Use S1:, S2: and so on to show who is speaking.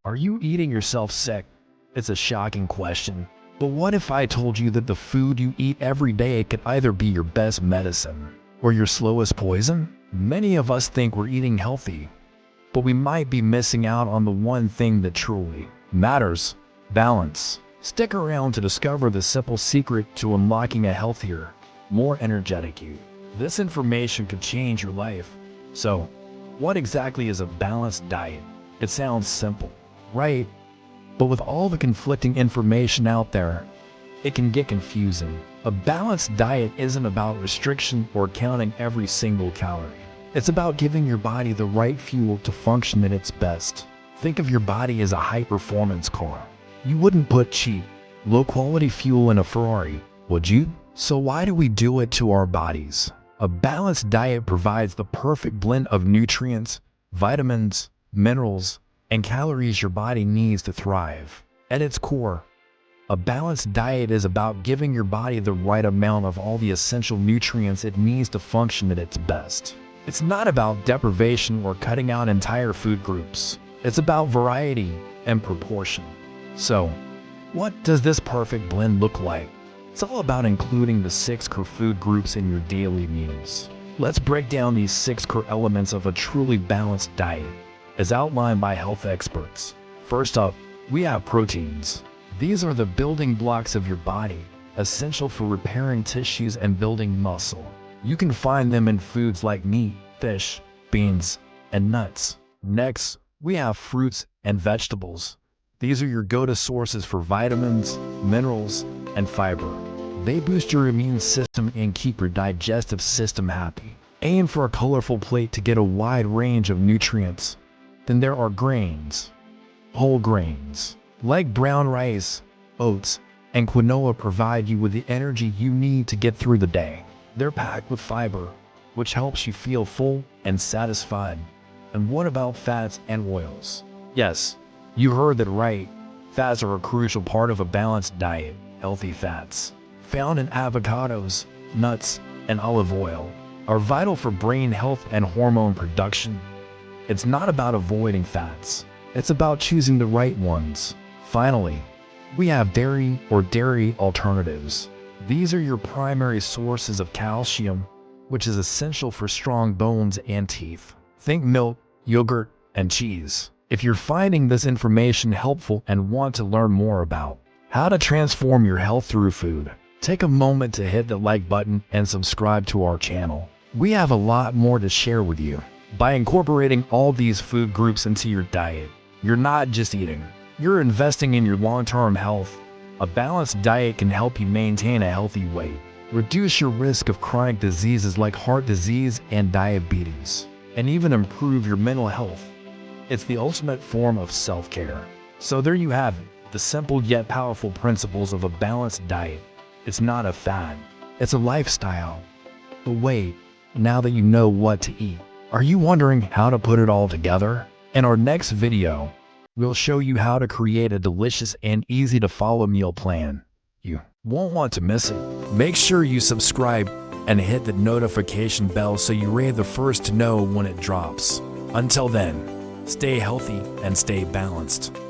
S1: Are you eating yourself sick? It's a shocking question. But what if I told you that the food you eat every day could either be your best medicine or your slowest poison? Many of us think we're eating healthy, but we might be missing out on the one thing that truly matters: balance. Stick around to discover the simple secret to unlocking a healthier, more energetic you. This information could change your life. So, what exactly is a balanced diet? It sounds simple, right? But with all the conflicting information out there, it can get confusing. A balanced diet isn't about restriction or counting every single calorie. It's about giving your body the right fuel to function at its best. Think of your body as a high-performance car. You wouldn't put cheap, low-quality fuel in a Ferrari, would you? So why do we do it to our bodies? A balanced diet provides the perfect blend of nutrients, vitamins, minerals, and calories your body needs to thrive. At its core, a balanced diet is about giving your body the right amount of all the essential nutrients it needs to function at its best. It's not about deprivation or cutting out entire food groups. It's about variety and proportion. So, what does this perfect blend look like? It's all about including the 6 core food groups in your daily meals. Let's break down these 6 core elements of a truly balanced diet, as outlined by health experts. First up, we have proteins. These are the building blocks of your body, essential for repairing tissues and building muscle. You can find them in foods like meat, fish, beans, and nuts. Next, we have fruits and vegetables. These are your go-to sources for vitamins, minerals, and fiber. They boost your immune system and keep your digestive system happy. Aim for a colorful plate to get a wide range of nutrients. Then there are grains. Whole grains, like brown rice, oats, and quinoa, provide you with the energy you need to get through the day. They're packed with fiber, which helps you feel full and satisfied. And what about fats and oils? Yes, you heard that right. Fats are a crucial part of a balanced diet. Healthy fats, found in avocados, nuts, and olive oil, are vital for brain health and hormone production. It's not about avoiding fats. It's about choosing the right ones. Finally, we have dairy or dairy alternatives. These are your primary sources of calcium, which is essential for strong bones and teeth. Think milk, yogurt, and cheese. If you're finding this information helpful and want to learn more about how to transform your health through food, take a moment to hit the like button and subscribe to our channel. We have a lot more to share with you. By incorporating all these food groups into your diet, you're not just eating, you're investing in your long-term health. A balanced diet can help you maintain a healthy weight, reduce your risk of chronic diseases like heart disease and diabetes, and even improve your mental health. It's the ultimate form of self-care. So there you have it, the simple yet powerful principles of a balanced diet. It's not a fad, it's a lifestyle. But wait, now that you know what to eat, are you wondering how to put it all together? In our next video, we'll show you how to create a delicious and easy to follow meal plan. You won't want to miss it. Make sure you subscribe and hit the notification bell so you're the first to know when it drops. Until then, stay healthy and stay balanced.